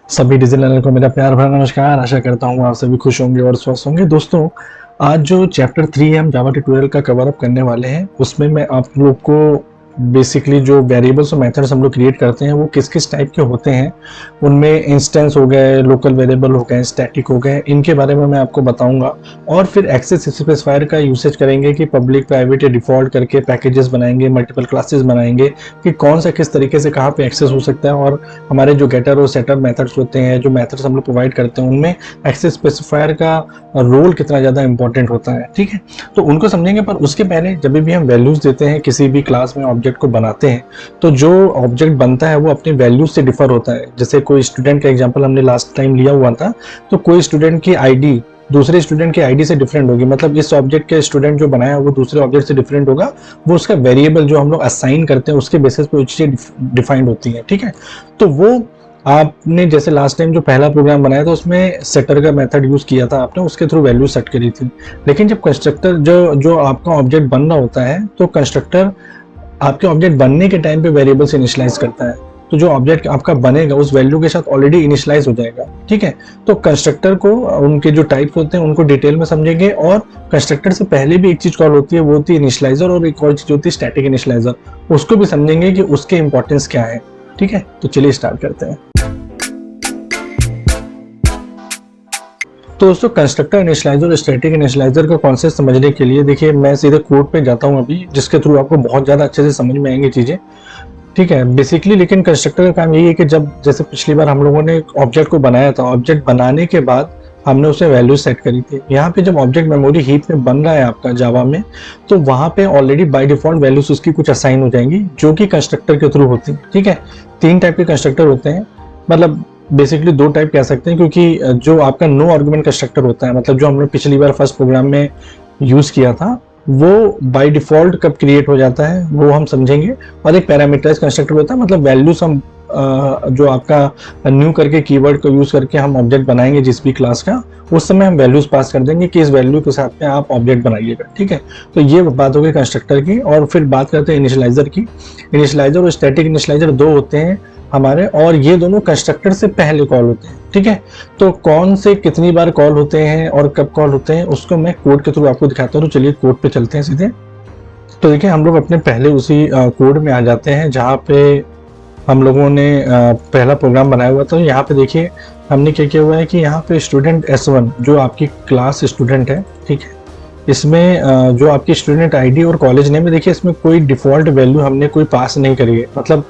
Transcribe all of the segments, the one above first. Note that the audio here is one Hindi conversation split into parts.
सभी डिजिटल को मेरा प्यार भरा नमस्कार। आशा करता हूँ आप सभी खुश होंगे और स्वस्थ होंगे। दोस्तों, आज जो चैप्टर 3 है हम जावा ट्यूटोरियल का कवर अप करने वाले हैं, उसमें मैं आप लोग को बेसिकली जो वेरिएबल्स और मेथड्स हम लोग क्रिएट करते हैं वो किस किस टाइप के होते हैं, उनमें इंस्टेंस हो गए, लोकल वेरिएबल हो गए, स्टैटिक हो गए, इनके बारे में मैं आपको बताऊंगा। और फिर एक्सेस स्पेसिफायर का यूसेज करेंगे कि पब्लिक प्राइवेट या डिफॉल्ट करके पैकेजेस बनाएंगे, मल्टीपल क्लासेस बनाएंगे कि कौन सा किस तरीके से कहाँ पे एक्सेस हो सकता है। और हमारे जो गेटर और सेटर मेथड्स होते हैं, जो मेथड्स हम लोग प्रोवाइड करते हैं, उनमें एक्सेस स्पेसिफायर का रोल कितना ज़्यादा इंपॉर्टेंट होता है। ठीक है, तो उनको समझेंगे। पर उसके पहले जब भी हम वैल्यूज देते हैं किसी भी क्लास में, ऑब्जेक्ट को बनाते हैं, तो जो ऑब्जेक्ट बनता है वो अपनी वैल्यूज से डिफर होता है। जैसे कोई स्टूडेंट का एग्जाम्पल हमने लास्ट टाइम लिया हुआ था, तो कोई स्टूडेंट की आईडी दूसरे स्टूडेंट के आईडी से डिफरेंट होगी। मतलब इस ऑब्जेक्ट के स्टूडेंट जो बनाया वो दूसरे ऑब्जेक्ट से डिफरेंट होगा। वो उसका वेरिएबल जो हम लोग असाइन करते हैं उसके बेसिस पे चीजें डिफाइंड होती हैं। ठीक है, तो वो आपने जैसे लास्ट टाइम जो पहला प्रोग्राम बनाया था उसमें सेटर का मेथड यूज किया था आपने, उसके थ्रू वैल्यू सेट करी थी। लेकिन जब कंस्ट्रक्टर जो आपका ऑब्जेक्ट बन रहा होता है, तो कंस्ट्रक्टर आपके ऑब्जेक्ट बनने के टाइम पे वेरिएबल से इनिशियलाइज करता है। तो जो ऑब्जेक्ट आपका बनेगा उस वैल्यू के साथ ऑलरेडी इनिशियलाइज हो जाएगा। ठीक है, तो कंस्ट्रक्टर को उनके जो टाइप्स होते हैं उनको डिटेल में समझेंगे। और कंस्ट्रक्टर से पहले भी एक चीज कॉल होती है, वो होती है इनिशियलाइजर, और एक और चीज होती है स्टैटिक इनिशियलाइजर। उसको भी समझेंगे कि उसके इंपॉर्टेंस क्या है। ठीक है, तो चलिए स्टार्ट करते हैं। तो दोस्तों, कंस्ट्रक्टर इनिशियलाइजर और स्टैटिक इनिशियलाइजर का कॉन्सेप्ट समझने के लिए देखिए मैं सीधे कोड पे जाता हूं अभी, जिसके थ्रू आपको बहुत ज़्यादा अच्छे से समझ में आएंगी चीज़ें। ठीक है, बेसिकली लेकिन कंस्ट्रक्टर का काम यही है कि जब जैसे पिछली बार हम लोगों ने ऑब्जेक्ट को बनाया था, ऑब्जेक्ट बनाने के बाद हमने उसे वैल्यू सेट करी थी। यहाँ पे जब ऑब्जेक्ट मेमोरी हीप में बन रहा है आपका जावा में, तो वहाँ पे ऑलरेडी बाय डिफॉल्ट वैल्यूज उसकी कुछ असाइन हो जाएंगी, जो कि कंस्ट्रक्टर के थ्रू होती है। ठीक है, 3 टाइप के कंस्ट्रक्टर होते हैं, मतलब बेसिकली 2 टाइप कह सकते हैं, क्योंकि जो आपका नो आर्गुमेंट कंस्ट्रक्टर होता है, मतलब जो हमने पिछली बार फर्स्ट प्रोग्राम में यूज किया था, वो बाय डिफॉल्ट कब क्रिएट हो जाता है वो हम समझेंगे। और एक पैरामीटराइज कंस्ट्रक्टर होता है, मतलब वैल्यूज हम जो आपका न्यू करके कीवर्ड को यूज करके हम ऑब्जेक्ट बनाएंगे जिस भी क्लास का, उस समय हम वैल्यूज पास कर देंगे कि इस वैल्यू के साथ में आप ऑब्जेक्ट बनाइएगा। ठीक है, तो ये बात हो गई कंस्ट्रक्टर की। और फिर बात करते हैं इनिशियलाइजर की। इनिशियलाइजर और स्टैटिक इनिशियलाइजर 2 होते हैं हमारे, और ये दोनों कंस्ट्रक्टर से पहले कॉल होते हैं। ठीक है, तो कौन से कितनी बार कॉल होते हैं और कब कॉल होते हैं उसको मैं कोड के थ्रू आपको दिखाता हूँ। तो चलिए कोड पे चलते हैं सीधे। तो देखिए हम लोग अपने पहले उसी कोड में आ जाते हैं जहाँ पे हम लोगों ने पहला प्रोग्राम बनाया हुआ था। यहाँ पे देखिए हमने क्या किया हुआ है कि यहाँ पे स्टूडेंट S1 जो आपकी क्लास स्टूडेंट है, ठीक है, इसमें जो आपकी स्टूडेंट आईडी और कॉलेज नेम है, देखिए इसमें कोई डिफॉल्ट वैल्यू हमने कोई पास नहीं करी है। मतलब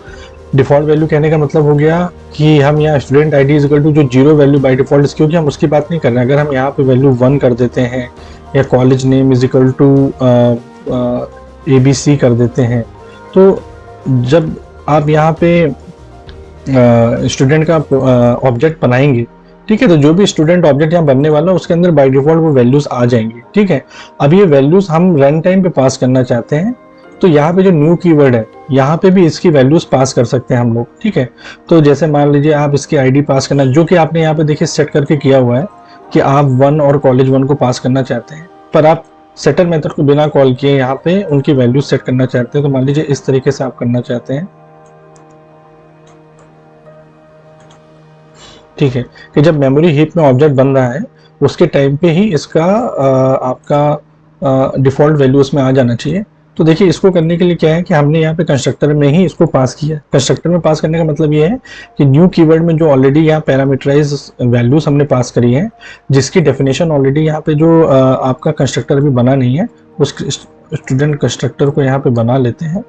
डिफॉल्ट वैल्यू कहने का मतलब हो गया कि हम यहाँ student ID is equal to जो 0 वैल्यू बाय डिफॉल्ट, क्योंकि हम उसकी बात नहीं कर रहे हैं। अगर हम यहाँ पे वैल्यू 1 कर देते हैं या college name is equal to ABC कर देते हैं, तो जब आप यहाँ पे स्टूडेंट का ऑब्जेक्ट बनाएंगे, ठीक है, तो जो भी स्टूडेंट ऑब्जेक्ट यहाँ बनने वाला है उसके अंदर बाय डिफॉल्ट वो वैल्यूज आ जाएंगी। ठीक है, अब ये वैल्यूज हम रन टाइम पे पास करना चाहते हैं, तो यहाँ पे जो न्यू कीवर्ड है यहाँ पे भी इसकी वैल्यूज पास कर सकते हैं हम लोग। ठीक है, तो जैसे मान लीजिए आप इसकी आईडी पास करना, जो कि आपने यहाँ पे देखिए सेट करके किया हुआ है कि आप 1 और कॉलेज 1 को पास करना चाहते हैं, पर आप सेटर मेथड को बिना कॉल किए यहाँ पे उनकी वैल्यूज सेट करना चाहते हैं। तो मान लीजिए इस तरीके से आप करना चाहते हैं। ठीक है, कि जब मेमोरी हीप में ऑब्जेक्ट बन रहा है उसके टाइम पे ही इसका आपका डिफॉल्ट वैल्यू उसमें आ जाना चाहिए। तो देखिए इसको करने के लिए क्या है कि हमने यहाँ पे कंस्ट्रक्टर में ही इसको पास किया। कंस्ट्रक्टर में पास करने का मतलब ये है कि न्यू कीवर्ड में जो ऑलरेडी यहाँ पैरामीटराइज वैल्यूज हमने पास करी है, जिसकी डेफिनेशन ऑलरेडी यहाँ पे जो आपका कंस्ट्रक्टर अभी बना नहीं है, उस स्टूडेंट कंस्ट्रक्टर को यहाँ पे बना लेते हैं।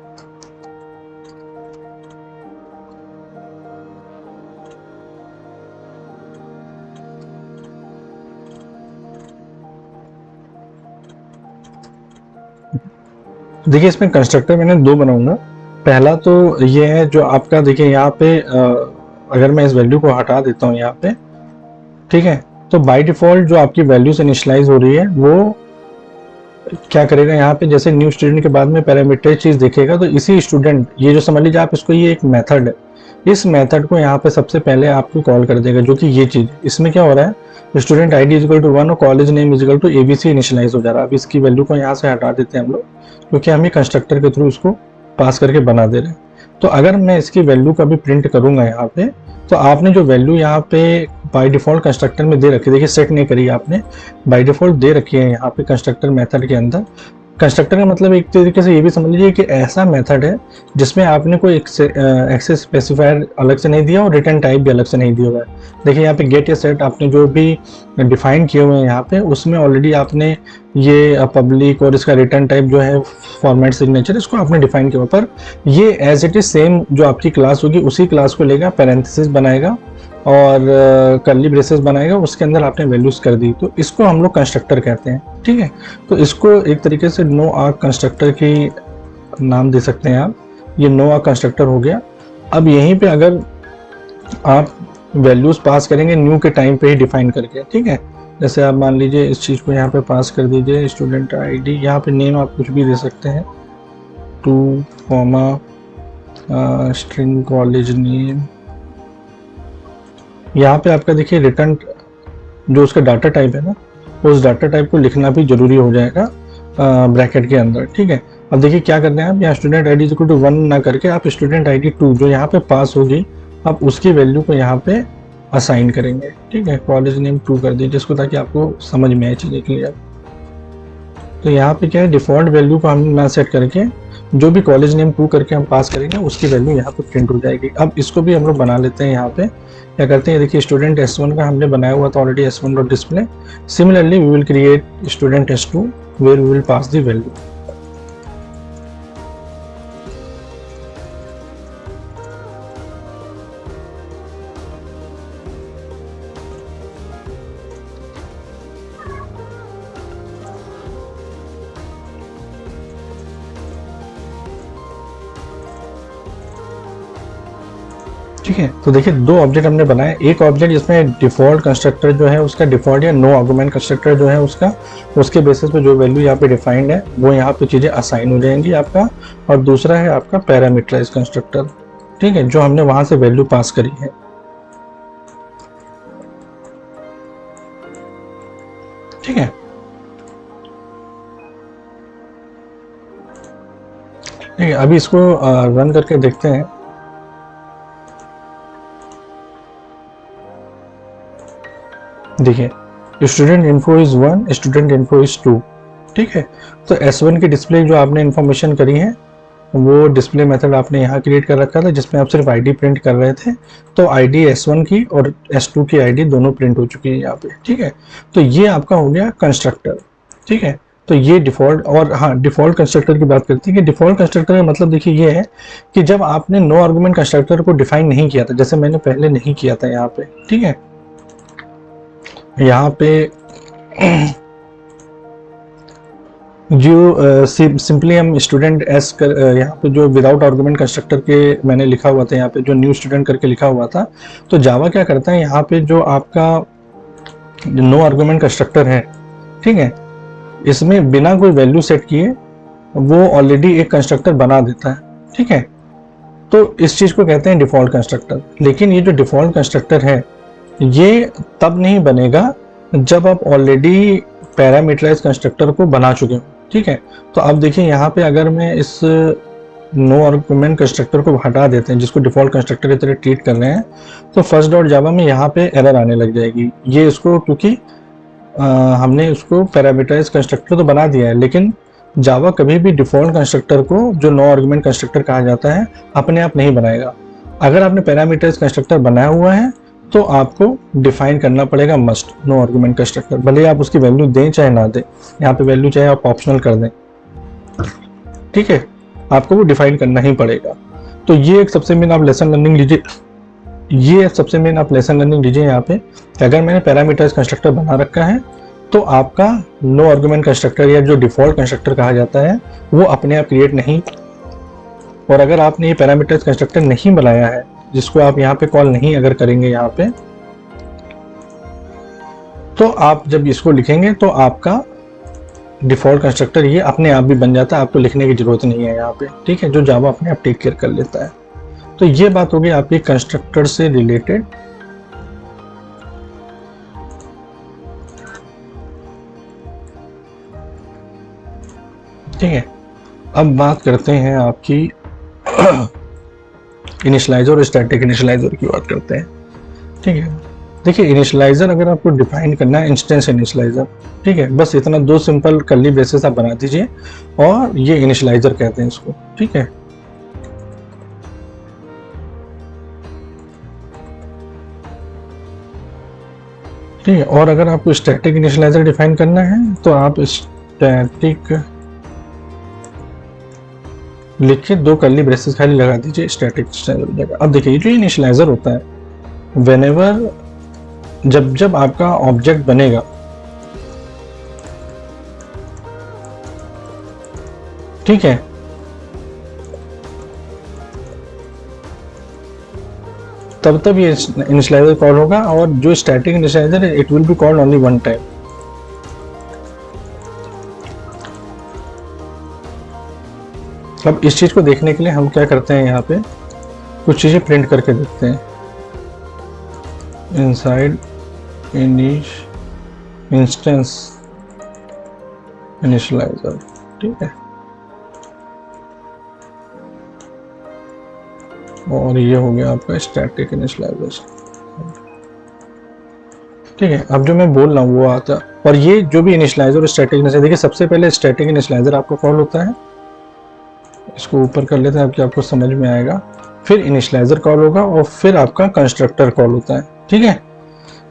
देखिए इसमें कंस्ट्रक्टर मैंने 2 बनाऊंगा। पहला तो ये है जो आपका, देखिए यहाँ पे अगर मैं इस वैल्यू को हटा देता हूँ यहाँ पे, ठीक है, तो बाय डिफॉल्ट जो आपकी वैल्यू से इनिशियलाइज हो रही है वो क्या करेगा, यहाँ पे जैसे न्यू स्टूडेंट के बाद में पैरामीटर चीज देखेगा, तो इसी स्टूडेंट, ये जो समझ लीजिए आप इसको, ये एक मेथड है, इस मेथड को यहाँ पे सबसे पहले आपको कॉल कर देगा। जो कि ये चीज, इसमें क्या हो रहा है, student ID is equal to 1 और college name is equal to ABC initialise हो जा रहा है। अब इसकी वैल्यू को यहाँ से हटा देते हैं हम लोग, क्योंकि हम ये कंस्ट्रक्टर के थ्रू इसको पास करके बना दे रहे हैं। तो अगर मैं इसकी वैल्यू का भी प्रिंट करूंगा यहाँ पे, तो आपने जो वैल्यू यहाँ पे बाय डिफॉल्ट कंस्ट्रक्टर में दे रखी है, देखिए सेट नहीं करी आपने, बाय डिफॉल्ट दे रखी है यहाँ पे कंस्ट्रक्टर मेथड के अंदर। कंस्ट्रक्टर का मतलब एक तरीके से ये भी समझ लीजिए कि ऐसा मेथड है जिसमें आपने कोई एक्सेस स्पेसिफायर अलग से नहीं दिया और रिटर्न टाइप भी अलग से नहीं दिया हुआ है। देखिए यहाँ पे गेट या सेट आपने जो भी डिफाइन किए हुए हैं यहाँ पे, उसमें ऑलरेडी आपने ये पब्लिक और इसका रिटर्न टाइप जो है फॉर्मेट सिग्नेचर, इसको आपने डिफाइन किया हुआ, पर ये एज इट इज सेम जो आपकी क्लास होगी उसी क्लास को लेगा, पैरेंथेसिस बनाएगा और कर्ली ब्रेसेस बनाएगा, उसके अंदर आपने वैल्यूज कर दी, तो इसको हम लोग कंस्ट्रक्टर कहते हैं। ठीक है, तो इसको एक तरीके से नो आर्क कंस्ट्रक्टर की नाम दे सकते हैं आप। ये नो आर्क कंस्ट्रक्टर हो गया। अब यहीं पे अगर आप वैल्यूज पास करेंगे न्यू के टाइम पे ही डिफाइन करके, ठीक है, जैसे आप मान लीजिए इस चीज़ को यहाँ पे पास कर दीजिए, स्टूडेंट आईडी, यहाँ पे नेम आप कुछ भी दे सकते हैं, 2 स्ट्रिंग कॉलेज नेम। यहाँ पे आपका देखिए रिटर्न जो उसका डाटा टाइप है ना, उस डाटा टाइप को लिखना भी जरूरी हो जाएगा ब्रैकेट के अंदर। ठीक है, अब देखिए क्या करना है आप, यहाँ स्टूडेंट आईडी इक्वल टू 1 ना करके आप स्टूडेंट आईडी 2 जो यहाँ पे पास होगी, आप उसकी वैल्यू को यहाँ पे असाइन करेंगे। ठीक है, कॉलेज नेम 2 कर दीजिए इसको, ताकि आपको समझ में आए चीज़ें क्लियर। तो यहाँ पे क्या है, डिफॉल्ट वैल्यू को हम ना सेट करके जो भी कॉलेज नेम 2 करके हम पास करेंगे उसकी वैल्यू यहाँ पे प्रिंट हो जाएगी। अब इसको भी हम लोग बना लेते हैं। यहाँ पे क्या करते हैं, देखिए स्टूडेंट S1 का हमने बनाया हुआ था already, S1 dot display. Similarly we will create student S2 where we will pass the value. ठीक है, तो देखिए दो ऑब्जेक्ट हमने बनाए, एक ऑब्जेक्ट जिसमें डिफॉल्ट कंस्ट्रक्टर जो है उसका डिफॉल्ट या नो आर्गुमेंट कंस्ट्रक्टर जो है उसका, उसके बेसिस पे जो वैल्यू यहाँ पे डिफाइंड है वो यहाँ पे चीज़ें असाइन हो जाएंगी आपका, और दूसरा है आपका पैरामीटराइज कंस्ट्रक्टर। ठीक है, जो हमने वहां से वैल्यू पास करी है। ठीक है, ठीक है, अभी इसको रन करके देखते हैं। देखिए student info is 1, student info is 2। ठीक है, तो S1 की डिस्प्ले जो आपने इन्फॉर्मेशन करी है वो डिस्प्ले मेथड आपने यहाँ क्रिएट कर रखा था, जिसमें आप सिर्फ आईडी प्रिंट कर रहे थे। तो आईडी S1 की और S2 की आईडी दोनों प्रिंट हो चुकी है यहाँ पे। ठीक है, तो ये आपका हो गया कंस्ट्रक्टर। ठीक है, तो ये डिफॉल्ट, और हाँ डिफॉल्ट कंस्ट्रक्टर की बात करते हैं कि डिफॉल्ट कंस्ट्रक्टर का मतलब देखिए ये है कि जब आपने नो आर्गुमेंट कंस्ट्रक्टर को डिफाइन नहीं किया था, जैसे मैंने पहले नहीं किया था यहाँ पे। ठीक है, यहाँ पे जो सिंपली हम स्टूडेंट एस कर यहाँ पे जो विदाउट आर्गुमेंट कंस्ट्रक्टर के मैंने लिखा हुआ था, यहाँ पे जो न्यू स्टूडेंट करके लिखा हुआ था, तो जावा क्या करता है, यहाँ पे जो आपका नो आर्गुमेंट कंस्ट्रक्टर है, ठीक है, इसमें बिना कोई वैल्यू सेट किए वो ऑलरेडी एक कंस्ट्रक्टर बना देता है। ठीक है, तो इस चीज को कहते हैं डिफॉल्ट कंस्ट्रक्टर। लेकिन ये जो डिफॉल्ट कंस्ट्रक्टर है ये तब नहीं बनेगा जब आप ऑलरेडी पैरामीटराइज कंस्ट्रक्टर को बना चुके हो। ठीक है, तो अब देखिए यहाँ पे अगर मैं इस नो आर्गुमेंट कंस्ट्रक्टर को हटा देते हैं, जिसको डिफॉल्ट कंस्ट्रक्टर की तरह ट्रीट कर रहे हैं, तो फर्स्ट डॉट जावा में यहाँ पे एरर आने लग जाएगी। ये इसको क्योंकि हमने उसको पैरामीटराइज कंस्ट्रक्टर तो बना दिया है, लेकिन जावा कभी भी डिफॉल्ट कंस्ट्रक्टर को जो नो आर्गुमेंट कंस्ट्रक्टर कहा जाता है अपने आप नहीं बनाएगा। अगर आपने पैरामीटराइज कंस्ट्रक्टर बनाया हुआ है तो आपको डिफाइन करना पड़ेगा मस्ट नो आर्गुमेंट कंस्ट्रक्टर, भले आप उसकी वैल्यू दें चाहे ना दें। यहाँ पे वैल्यू चाहे आप ऑप्शनल कर दें, ठीक है, आपको वो डिफाइन करना ही पड़ेगा। तो ये एक सबसे मेन आप लेसन लर्निंग लीजिए, ये सबसे मेन आप लेसन लर्निंग लीजिए यहाँ पे। अगर मैंने पैरामीटराइज कंस्ट्रक्टर बना रखा है तो आपका नो आर्गुमेंट कंस्ट्रक्टर या जो डिफॉल्ट कंस्ट्रक्टर कहा जाता है वो अपने आप क्रिएट नहीं, और अगर आपने ये पैरामीटराइज कंस्ट्रक्टर नहीं बनाया है, जिसको आप यहाँ पे कॉल नहीं अगर करेंगे यहाँ पे, तो आप जब इसको लिखेंगे तो आपका डिफॉल्ट कंस्ट्रक्टर ये अपने आप भी बन जाता है, आपको लिखने की जरूरत नहीं है यहाँ पे। ठीक है, जो जावा अपने आप टेक केयर कर लेता है। तो ये बात होगी आपकी कंस्ट्रक्टर से रिलेटेड। ठीक है, अब बात करते हैं आपकी इनिशियलाइजर और स्टैटिक इनिशियलाइजर की बात करते हैं। ठीक है। देखिए इनिशियलाइजर अगर आपको डिफाइन करना है, इंस्टेंस इनिशियलाइजर, ठीक है, बस इतना दो सिंपल कर्ली ब्रेसेस आप बना दीजिए और ये इनिशियलाइजर कहते हैं इसको, ठीक है। ठीक है, और अगर आपको स्टैटिक इनिशियलाइजर डिफाइन करना है तो आप स्टैटिक लिख के दो कर्ली ब्रेसेस खाली लगा दीजिए स्टैटिक जगह। अब देखिए ये जो इनिशियलाइजर होता है, व्हेनेवर जब जब आपका ऑब्जेक्ट बनेगा, ठीक है, तब तब ये इनिशियलाइजर कॉल होगा, और जो स्टैटिक इनिशियलाइजर है it will be called only one time. अब इस चीज को देखने के लिए हम क्या करते हैं, यहाँ पे कुछ चीजें प्रिंट करके देखते हैं। इनसाइड इंस्टेंस इनिशियलाइजर, ठीक है, और ये हो गया आपका स्टैटिक इनिशियलाइजर, ठीक है। अब जो मैं बोल रहा हूँ वो आता, और ये जो भी इनिशियलाइजर और स्टैटिक इनिशियलाइजर, देखिए सबसे पहले स्टैटिक इनिशियलाइजर आपका कॉल होता है, इसको ऊपर कर लेते हैं आपकी, आपको समझ में आएगा। फिर इनिशियलाइजर कॉल होगा और फिर आपका कंस्ट्रक्टर कॉल होता है, ठीक है।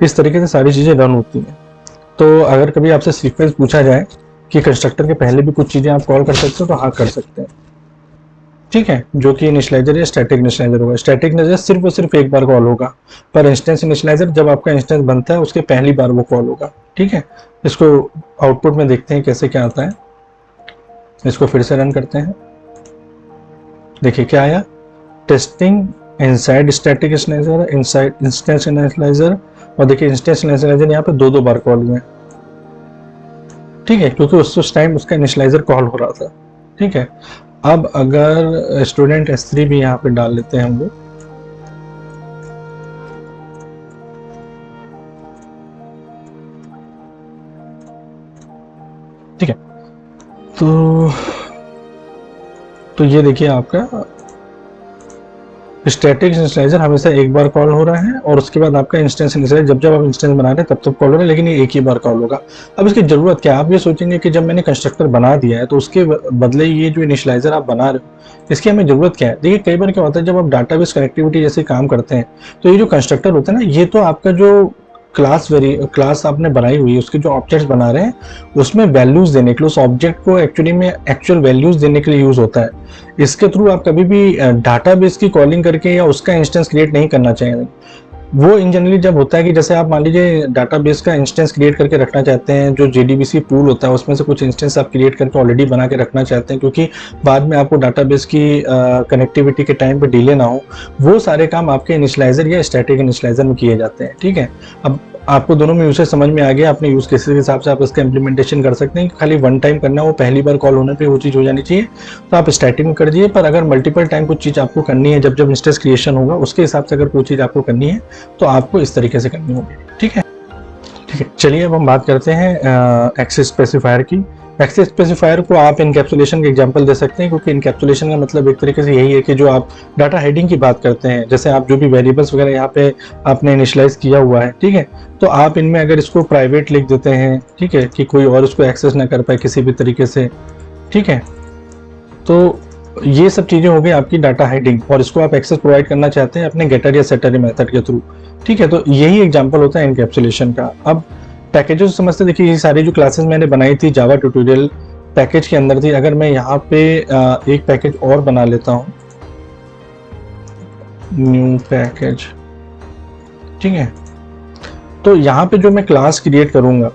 इस तरीके से सारी चीजें रन होती हैं। तो अगर कभी आपसे सीक्वेंस पूछा जाए कि कंस्ट्रक्टर के पहले भी कुछ चीजें आप कॉल कर सकते हो, तो हाँ कर सकते हैं, ठीक है, जो कि इनिशियलाइजर या स्टैटिक इनिशियलाइजर होगा। स्टैटिक इनिशियलाइजर सिर्फ और सिर्फ एक बार कॉल होगा, पर इंस्टेंस इनिशियलाइजर जब आपका इंस्टेंस बनता है उसके पहली बार वो कॉल होगा, ठीक है। इसको आउटपुट में देखते हैं कैसे क्या आता है। इसको फिर से रन करते हैं, देखिए क्या आया, testing inside static initialiser, inside instance initialiser, और देखिए इंस्टेंस इनिशियलाइजर यहाँ पे दो बार कॉल हुए, ठीक है, क्योंकि उस टाइम उसका इनिशियलाइजर कॉल हो रहा था, ठीक है। अब अगर स्टूडेंट S3 भी यहाँ पे डाल लेते हैं हम लोग, ठीक है, तो ये देखिए आपका स्टैटिक इनिशियलाइजर हमेशा एक बार कॉल हो रहा है, और उसके बाद आपका इंस्टेंस इनिशियलाइजर जब जब आप इंस्टेंस बना रहे हैं तब कॉल हो रहा है, लेकिन ये एक ही बार कॉल होगा। अब इसकी जरूरत क्या है, आप ये सोचेंगे कि जब मैंने कंस्ट्रक्टर बना दिया है तो उसके बदले ये जो इनिशियलाइजर आप बना रहे हो इसकी हमें जरूरत क्या है। देखिए कई बार क्या होता है, जब आप डाटाबेस कनेक्टिविटी जैसे काम करते हैं तो ये जो कंस्ट्रक्टर होता है ना, ये तो आपका जो क्लास आपने बनाई हुई है, उसके जो ऑब्जेक्ट्स बना रहे हैं उसमें वैल्यूज देने के लिए, उस ऑब्जेक्ट को एक्चुअली में एक्चुअल वैल्यूज देने के लिए यूज होता है। इसके थ्रू आप कभी भी डाटाबेस की कॉलिंग करके या उसका इंस्टेंस क्रिएट नहीं करना चाहिए। वो इन जनरली जब होता है कि जैसे आप मान लीजिए डाटाबेस का इंस्टेंस क्रिएट करके रखना चाहते हैं, जो JDBC पूल होता है उसमें से कुछ इंस्टेंस आप क्रिएट करके ऑलरेडी बना के रखना चाहते हैं, क्योंकि बाद में आपको डाटाबेस की कनेक्टिविटी के टाइम पे डिले ना हो, वो सारे काम आपके इनिशियलाइजर या स्टैटिक इनिशियलाइजर में किए जाते हैं, ठीक है। अब आपको दोनों में यूसेज समझ में आ गया, अपने यूज केसेस के हिसाब से आप इसका इंप्लीमेंटेशन कर सकते हैं। खाली वन टाइम करना, वो पहली बार कॉल होने पे वो चीज़ हो जानी चाहिए, तो आप स्टैटिक में कर दीजिए। पर अगर मल्टीपल टाइम कुछ चीज़ आपको करनी है, जब जब इंस्टेंस क्रिएशन होगा उसके हिसाब से अगर कोई चीज़ आपको करनी है तो आपको इस तरीके से करनी होगी, ठीक है। ठीक है, चलिए अब हम बात करते हैं एक्सेस स्पेसिफायर की। एक्सेस स्पेसिफायर को आप इनकैप्सुलेशन के एग्जांपल दे सकते हैं, क्योंकि इनकैप्सुलेशन का मतलब एक तरीके से यही है कि जो आप डाटा हेडिंग की बात करते हैं, जैसे आप जो भी वेरिएबल्स वगैरह यहाँ पे आपने इनिशियलाइज किया हुआ है, ठीक है, तो आप इनमें अगर इसको प्राइवेट लिख देते हैं, ठीक है, कि कोई और इसको एक्सेस ना कर पाए किसी भी तरीके से, ठीक है, तो ये सब चीजें हो गई आपकी डाटा हाइडिंग, और इसको आप एक्सेस प्रोवाइड करना चाहते हैं अपने गेटर या सेटर मेथड के थ्रू, ठीक है। तो यही एग्जांपल होता है इनकैप्सुलेशन का। अब पैकेजेस समझते, देखिए ये सारी जो क्लासेस मैंने बनाई थी जावा ट्यूटोरियल पैकेज के अंदर थी। अगर मैं यहाँ पे एक पैकेज और बना लेता हूँ, न्यू पैकेज, ठीक है, तो यहाँ पे जो मैं क्लास क्रिएट करूंगा,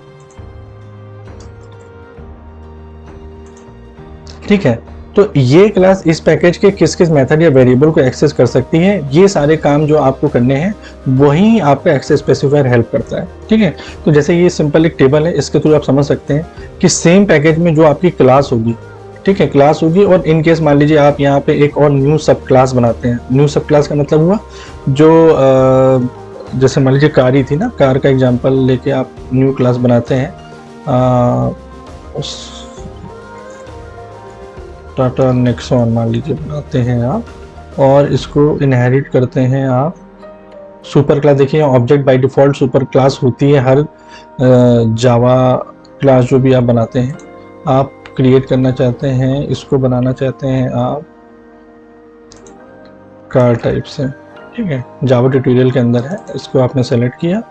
ठीक है, तो ये क्लास इस पैकेज के किस किस मेथड या वेरिएबल को एक्सेस कर सकती है, ये सारे काम जो आपको करने हैं वही आपका एक्सेस स्पेसिफायर हेल्प करता है, ठीक है। तो जैसे ये सिंपल एक टेबल है, इसके थ्रू आप समझ सकते हैं कि सेम पैकेज में जो आपकी क्लास होगी, ठीक है, क्लास होगी, और इन केस मान लीजिए आप यहाँ पे एक और न्यू सब क्लास बनाते हैं। न्यू सब क्लास का मतलब हुआ जो जैसे मान लीजिए कार ही थी ना, कार का एग्जाम्पल लेके आप न्यू क्लास बनाते हैं, उस टाटा नेक्सॉन मान लीजिए बनाते हैं आप, और इसको इनहेरिट करते हैं आप सुपर क्लास देखिए, object by default super class होती है हर जावा क्लास जो भी आप बनाते हैं। आप क्रिएट करना चाहते हैं, इसको बनाना चाहते हैं आप कार टाइप से, ठीक है, जावा ट्यूटोरियल के अंदर है, इसको आपने सेलेक्ट किया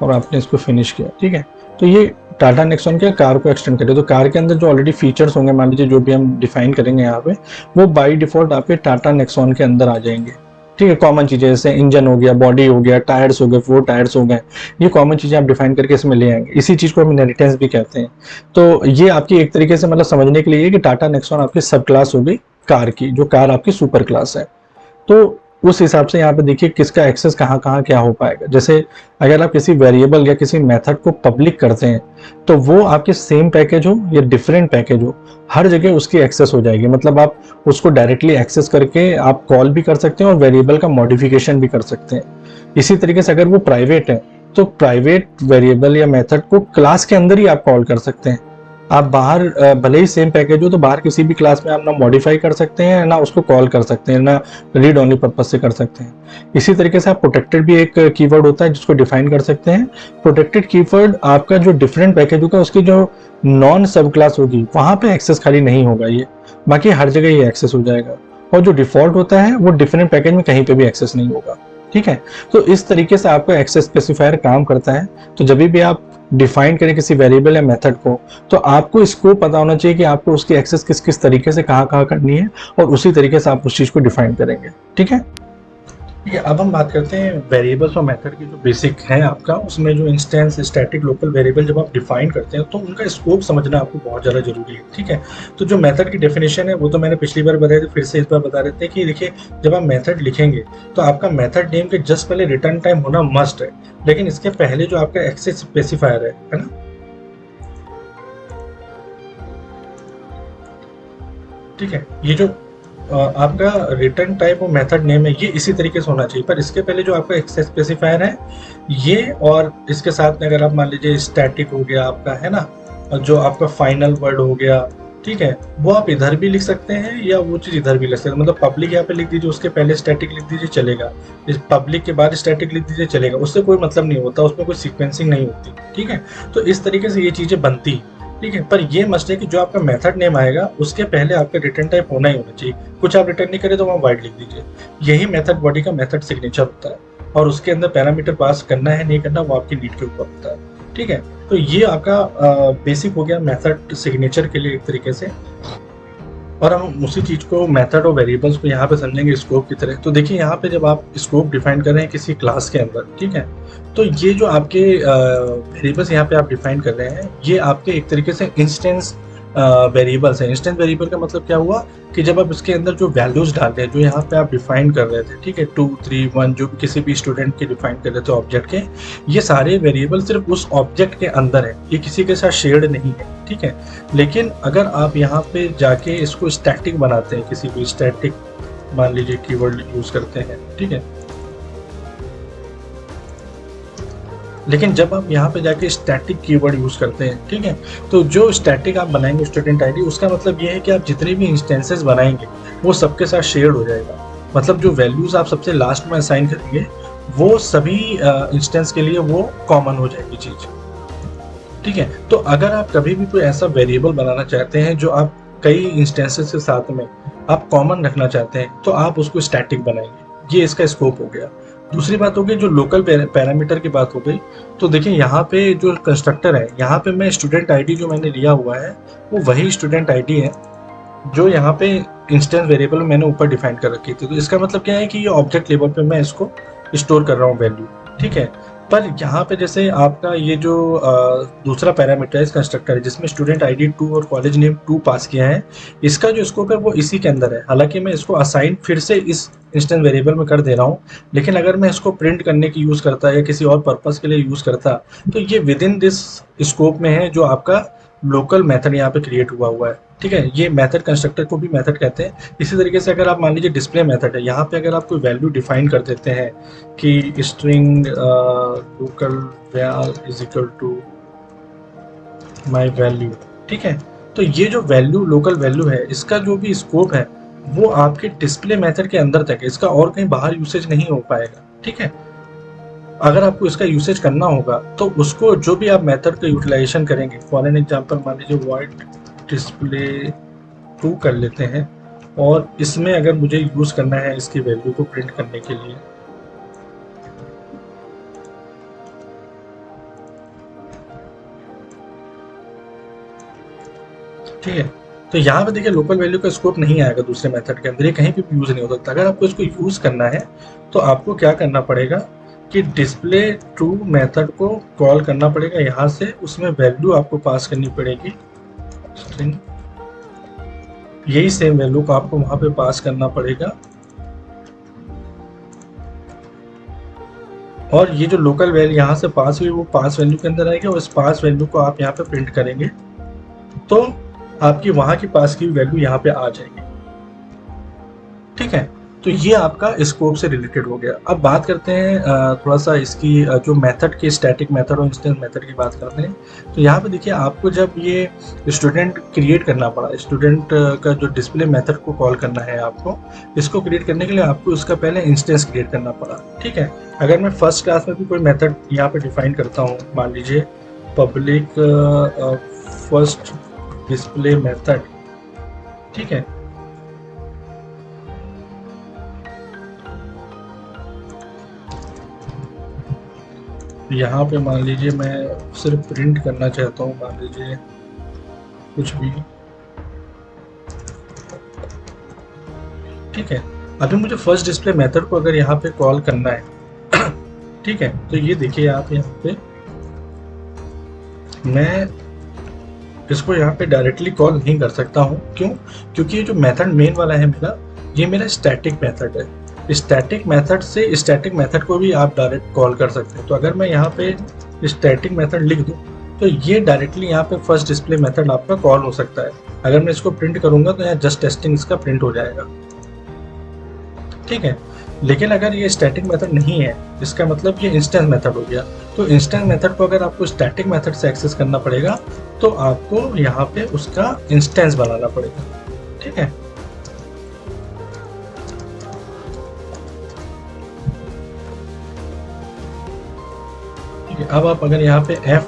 और आपने इसको फिनिश किया, ठीक है। तो ये टाटा नेक्सॉन के कार को एक्सटेंड करे, तो कार के अंदर जो ऑलरेडी फीचर्स होंगे, मान लीजिए जो भी हम डिफाइन करेंगे यहाँ पे, वो बाय डिफॉल्ट आपके टाटा नेक्सॉन के अंदर आ जाएंगे, ठीक है। कॉमन चीजें जैसे इंजन हो गया, बॉडी हो गया, टायर्स हो गए, 4 टायर्स हो गए, ये कॉमन चीजें आप डिफाइन करके इसमें ले आएंगे। इसी चीज को हम इनहेरिटेंस भी कहते हैं। तो ये आपकी एक तरीके से मतलब समझने के लिए कि टाटा नेक्सॉन आपकी सब क्लास हो गई कार की, जो कार आपकी सुपर क्लास है। तो उस हिसाब से यहाँ पे देखिए किसका एक्सेस कहाँ कहाँ क्या हो पाएगा। जैसे अगर आप किसी वेरिएबल या किसी मेथड को पब्लिक करते हैं, तो वो आपके सेम पैकेज हो या डिफरेंट पैकेज हो, हर जगह उसकी एक्सेस हो जाएगी। मतलब आप उसको डायरेक्टली एक्सेस करके आप कॉल भी कर सकते हैं और वेरिएबल का मॉडिफिकेशन भी कर सकते हैं। इसी तरीके से अगर वो प्राइवेट है, तो प्राइवेट वेरिएबल या मेथड को क्लास के अंदर ही आप कॉल कर सकते हैं। आप बाहर भले ही सेम पैकेज हो, तो बाहर किसी भी क्लास में आप ना मॉडिफाई कर सकते हैं, ना उसको कॉल कर सकते हैं, ना रीड ओनली पर्पज से कर सकते हैं। इसी तरीके से आप प्रोटेक्टेड भी एक कीवर्ड होता है जिसको डिफाइन कर सकते हैं। प्रोटेक्टेड कीवर्ड आपका जो डिफरेंट पैकेज होगा उसकी जो नॉन सब क्लास होगी वहां पे एक्सेस खाली नहीं होगा ये, बाकी हर जगह ये एक्सेस हो जाएगा। और जो डिफॉल्ट होता है वो डिफरेंट पैकेज में कहीं पे भी एक्सेस नहीं होगा, ठीक है। तो इस तरीके से आपका एक्सेस स्पेसिफायर काम करता है। तो जब भी आप डिफाइन करें किसी वेरिएबल या मेथड को, तो आपको इसको पता होना चाहिए कि आपको उसकी एक्सेस किस किस तरीके से कहाँ कहाँ करनी है, और उसी तरीके से आप उस चीज को डिफाइन करेंगे, ठीक है। ठीक है, अब हम बात करते हैं वेरिएबल्स और मेथड की जो बेसिक है आपका, उसमें जो इंस्टेंस, स्टैटिक, लोकल वेरिएबल जब आप डिफाइन करते हैं तो उनका स्कोप समझना आपको बहुत ज़्यादा जरूरी है, ठीक है। तो जो मेथड की डेफिनेशन है वो तो मैंने पिछली बार बताया थी, फिर से इस बार बता देते हैं कि देखिए जब आप मेथड लिखेंगे तो आपका मेथड नेम के जस्ट पहले रिटर्न टाइम होना मस्ट है, लेकिन इसके पहले जो आपका एक्सेस स्पेसिफायर है ना, ठीक है, ये जो आपका रिटर्न टाइप और मेथड नेम है ये इसी तरीके से होना चाहिए। पर इसके पहले जो आपका एक्सेस स्पेसिफायर है ये, और इसके साथ में अगर आप मान लीजिए स्टैटिक हो गया आपका, है ना, और जो आपका फाइनल वर्ड हो गया, ठीक है, वो आप इधर भी लिख सकते हैं या वो चीज़ इधर भी लिख सकते हैं। मतलब पब्लिक यहाँ पे लिख दीजिए, उसके पहले स्टैटिक लिख दीजिए, चलेगा। इस पब्लिक के बाद स्टैटिक लिख दीजिए, चलेगा। उससे कोई मतलब नहीं होता, उसमें कोई सीक्वेंसिंग नहीं होती, ठीक है। तो इस तरीके से ये चीज़ें बनती, ठीक है। पर ये मस्ट है कि जो आपका मेथड नेम आएगा उसके पहले आपका रिटर्न टाइप होना ही होना चाहिए। कुछ आप रिटर्न नहीं करें तो वहाँ वाइड लिख दीजिए। यही मेथड बॉडी का मेथड सिग्नेचर होता है, और उसके अंदर पैरामीटर पास करना है नहीं करना वो आपकी नीड के ऊपर होता है, ठीक है। तो ये आपका बेसिक हो गया मेथड सिग्नेचर के लिए एक तरीके से। और हम उसी चीज को मेथड और वेरिएबल्स को यहाँ पे समझेंगे स्कोप की तरह। तो देखिए यहाँ पे जब आप स्कोप डिफाइन कर रहे हैं किसी क्लास के अंदर, ठीक है, तो ये जो आपके वेरिएबल्स यहाँ पे आप डिफाइन कर रहे हैं ये आपके एक तरीके से इंस्टेंस वेरिएबल्स है। इंस्टेंस वेरिएबल का मतलब क्या हुआ कि जब आप इसके अंदर जो वैल्यूज डाल रहे हैं, जो यहाँ पे आप डिफाइन कर रहे थे, ठीक है, 2, 3, 1, जो किसी भी स्टूडेंट के डिफाइन कर रहे थे ऑब्जेक्ट के, ये सारे वेरिएबल सिर्फ उस ऑब्जेक्ट के अंदर है, ये किसी के साथ शेयर्ड नहीं है, ठीक है। लेकिन अगर आप यहाँ पे जाके इसको स्टैटिक बनाते हैं, किसी भी स्टैटिक मान लीजिए कीवर्ड यूज करते हैं, ठीक है, लेकिन जब आप यहाँ पे जाके स्टैटिक कीवर्ड यूज करते हैं, ठीक है, तो जो स्टैटिक आप बनाएंगे स्टूडेंट आईडी, उसका मतलब ये है कि आप जितने भी इंस्टेंसेस बनाएंगे वो सबके साथ शेयर्ड हो जाएगा। मतलब जो वैल्यूज आप सबसे लास्ट में असाइन करेंगे वो सभी इंस्टेंस के लिए वो कॉमन हो जाएगी चीज, ठीक है। तो अगर आप कभी भी कोई ऐसा वेरिएबल बनाना चाहते हैं जो आप कई इंस्टेंसेस के साथ में आप कॉमन रखना चाहते हैं, तो आप उसको स्टैटिक बनाएंगे। ये इसका स्कोप हो गया। दूसरी बात हो गई जो लोकल पैरामीटर की बात हो गई। तो देखिए यहाँ पे जो कंस्ट्रक्टर है, यहाँ पे मैं स्टूडेंट आईडी जो मैंने लिया हुआ है वो वही स्टूडेंट आईडी है जो यहाँ पे इंस्टेंस वेरिएबल मैंने ऊपर डिफाइन कर रखी थी। तो इसका मतलब क्या है कि ये ऑब्जेक्ट लेवल पे मैं इसको स्टोर कर रहा हूँ वैल्यू, ठीक है। पर यहाँ पे जैसे आपका ये जो दूसरा पैरामीटराइज कंस्ट्रक्टर है जिसमें स्टूडेंट आईडी 2 और कॉलेज नेम 2 पास किया है, इसका जो स्कोप है वो इसी के अंदर है। हालांकि मैं इसको असाइन फिर से इस इंस्टेंस वेरिएबल में कर दे रहा हूँ, लेकिन अगर मैं इसको प्रिंट करने की यूज़ करता या किसी और पर्पस के लिए यूज़ करता तो ये विद इन दिस स्कोप में है जो आपका लोकल मेथड यहाँ पे क्रिएट हुआ है, ठीक है। ये मेथड कंस्ट्रक्टर को भी मेथड कहते हैं। इसी तरीके से अगर आप मान लीजिए डिस्प्ले मेथड है, यहाँ पे अगर आप कोई वैल्यू डिफाइन कर देते हैं कि string local val is equal to my value, ठीक है, तो ये जो वैल्यू लोकल वैल्यू है इसका जो भी स्कोप है वो आपके डिस्प्ले मेथड के अंदर तक है, इसका और कहीं बाहर यूसेज नहीं हो पाएगा, ठीक है। अगर आपको इसका यूसेज करना होगा तो उसको जो भी आप मेथड का यूटिलाइजेशन करेंगे, फॉर एन एग्जांपल मान लीजिए वॉइड डिस्प्ले टू कर लेते हैं, और इसमें अगर मुझे यूज करना है इसकी वैल्यू को प्रिंट करने के लिए, ठीक है, तो यहाँ पे देखिए लोकल वैल्यू का स्कोप नहीं आएगा दूसरे मेथड के अंदर, ये कहीं भी यूज नहीं हो सकता। अगर आपको इसको यूज करना है तो आपको क्या करना पड़ेगा कि डिस्प्ले टू मेथड को कॉल करना पड़ेगा यहाँ से, उसमें वैल्यू आपको पास करनी पड़ेगी स्ट्रिंग, यही सेम वैल्यू को आपको वहां पे पास करना पड़ेगा, और ये जो लोकल वैल्यू यहाँ से पास हुई वो पास वैल्यू के अंदर आएगी, और इस पास वैल्यू को आप यहाँ पे प्रिंट करेंगे तो आपकी वहां की पास की वैल्यू यहाँ पे आ जाएगी। ठीक है, तो ये आपका स्कोप से रिलेटेड हो गया। अब बात करते हैं थोड़ा सा इसकी जो मेथड की, स्टैटिक मेथड और इंस्टेंस मेथड की बात करते हैं। तो यहाँ पे देखिए आपको जब ये स्टूडेंट क्रिएट करना पड़ा, स्टूडेंट का जो डिस्प्ले मेथड को कॉल करना है आपको, इसको क्रिएट करने के लिए आपको उसका पहले इंस्टेंस क्रिएट करना पड़ा। ठीक है, अगर मैं फर्स्ट क्लास में भी कोई मेथड यहाँ पे डिफाइन करता हूँ, मान लीजिए पब्लिक फर्स्ट डिस्प्ले मेथड, ठीक है, यहाँ पे मान लीजिए मैं सिर्फ प्रिंट करना चाहता हूँ, मान लीजिए कुछ भी, ठीक है। अभी मुझे फर्स्ट डिस्प्ले मेथड को अगर यहाँ पे कॉल करना है, ठीक है, तो ये देखिए आप यहाँ पे मैं इसको यहाँ पे डायरेक्टली कॉल नहीं कर सकता हूँ। क्यों? क्योंकि ये जो मेथड मेन वाला है मेरा, ये मेरा स्टैटिक मेथड है। स्टैटिक मेथड से स्टैटिक मेथड को भी आप डायरेक्ट कॉल कर सकते हैं। तो अगर मैं यहाँ पे स्टैटिक मेथड लिख दूँ तो ये डायरेक्टली यहाँ पे फर्स्ट डिस्प्ले मेथड आपका कॉल हो सकता है। अगर मैं इसको प्रिंट करूंगा तो यहाँ जस्ट टेस्टिंग इसका प्रिंट हो जाएगा। ठीक है, लेकिन अगर ये स्टैटिक मेथड नहीं है, इसका मतलब ये इंस्टेंस मेथड हो गया। तो इंस्टेंस मेथड को अगर आपको स्टैटिक मेथड से एक्सेस करना पड़ेगा तो आपको यहाँ पे उसका इंस्टेंस बनाना पड़ेगा। ठीक है, ठीक है। अब आप अगर यहाँ पे f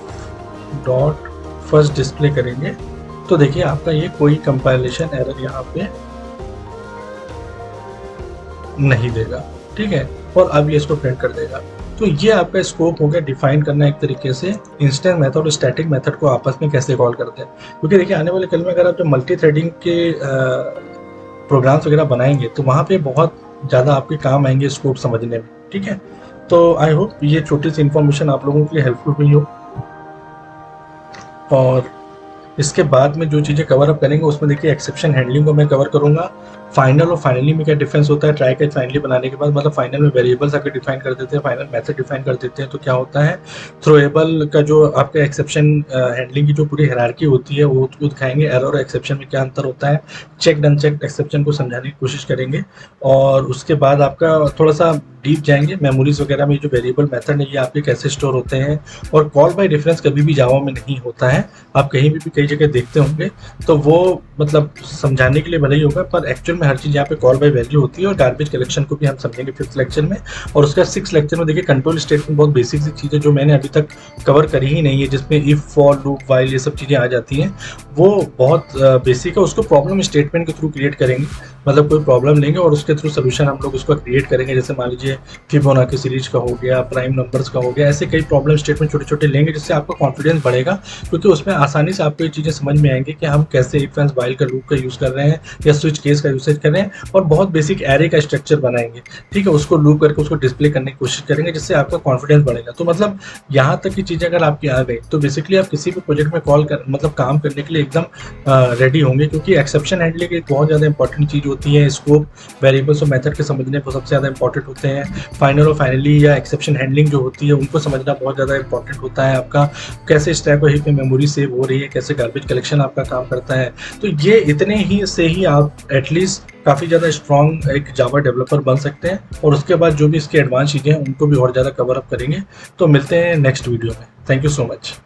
डॉट फर्स्ट डिस्प्ले करेंगे तो देखिए आपका ये कोई कंपाइलेशन एरर यहाँ पे नहीं देगा। ठीक है, और अब ये इसको प्रिंट कर देगा। तो ये आपका स्कोप हो गया डिफाइन करना एक तरीके से इंस्टेंस मेथड और स्टैटिक मेथड को आपस में कैसे कॉल करते हैं। क्योंकि देखिए आने वाले कल में अगर आप जो मल्टी थ्रेडिंग के प्रोग्राम्स वगैरह बनाएंगे तो वहाँ पे बहुत ज़्यादा आपके काम आएंगे स्कोप समझने में। ठीक है, तो आई होप ये छोटी सी इन्फॉर्मेशन आप लोगों के लिए हेल्पफुल हुई हो। और इसके बाद में जो चीज़ें कवर अप करेंगे उसमें देखिए एक्सेप्शन हैंडलिंग को मैं कवर करूंगा। फाइनल और फाइनली में क्या डिफरेंस होता है, ट्राई कैच फाइनली बनाने के बाद, मतलब फाइनल में वेरिएबल्स अगर डिफाइन कर देते हैं, फाइनल मेथड डिफाइन कर देते हैं तो क्या होता है, थ्रोएबल का जो आपका एक्सेप्शन हैंडलिंग की जो पूरी हायरार्की होती है वो दिखाएंगे। एरर और एक्सेप्शन में क्या अंतर होता है, चेक्ड अनचेक्ड एक्सेप्शन को समझाने की कोशिश करेंगे। और उसके बाद आपका थोड़ा सा डीप जाएंगे मेमोरीज वगैरह में, जो वेरिएबल मेथड है ये आपके कैसे स्टोर होते हैं। और कॉल बाय रेफरेंस कभी भी जावा में नहीं होता है, आप कहीं भी कई जगह देखते होंगे, तो वो मतलब समझाने के लिए भले ही होगा, पर एक्चुअल में हर चीज़ यहाँ पे कॉल बाय वैल्यू होती है। और गार्बेज कलेक्शन को भी हम समझेंगे 5th लेक्चर में। और उसका 6th लेक्चर में देखिए कंट्रोल स्टेटमेंट, बहुत बेसिक सी चीज़ें जो मैंने अभी तक कवर करी ही नहीं है, जिसमें इफ, फॉर, लूप, वाइल ये सब चीज़ें आ जाती हैं, वो बहुत बेसिक है। उसको प्रॉब्लम स्टेटमेंट के थ्रू क्रिएट करेंगे, मतलब कोई प्रॉब्लम लेंगे और उसके थ्रू सोल्यूशन हम लोग उसको क्रिएट करेंगे। जैसे मान लीजिए फिबोनाची सीरीज का हो गया, प्राइम नंबर्स का हो गया, ऐसे कई प्रॉब्लम स्टेटमेंट छोटे छोटे लेंगे जिससे आपका कॉन्फिडेंस बढ़ेगा। क्योंकि उसमें आसानी से आपको ये चीज़ें समझ में आएंगी कि हम कैसे इफ एंड वाइल का लूप का यूज़ कर रहे हैं या स्विच केस का यूसेज कर रहे हैं। और बहुत बेसिक एरे का स्ट्रक्चर बनाएंगे, ठीक है, उसको लूप करके उसको डिस्प्ले करने की कोशिश करेंगे, जिससे आपका कॉन्फिडेंस बढ़ेगा। तो मतलब यहाँ तक की चीज़ें अगर आपकी आ गई तो बेसिकली आप किसी भी प्रोजेक्ट में कॉल कर मतलब काम करने के लिए एकदम रेडी होंगे। क्योंकि एक्सेप्शन हैंडलिंग एक बहुत ज़्यादा इंपॉर्टेंट चीज़ होती है। स्कोप, वेरिएबल्स और मेथड के समझने को सबसे ज़्यादा इंपॉर्टेंट होते हैं। फाइनल और फाइनली या एक्सेप्शन हैंडलिंग जो होती है उनको समझना बहुत ज़्यादा इंपॉर्टेंट होता है। आपका कैसे स्टैक और हीप में मेमोरी सेव हो रही है, कैसे गार्बेज कलेक्शन आपका काम करता है। तो ये इतने ही से ही आप एटलीस्ट काफ़ी ज़्यादा स्ट्रॉन्ग एक जावा डेवलपर बन सकते हैं। और उसके बाद जो भी इसके एडवांस चीज़ें हैं उनको भी और ज़्यादा कवर अप करेंगे। तो मिलते हैं नेक्स्ट वीडियो में। Thank you so much.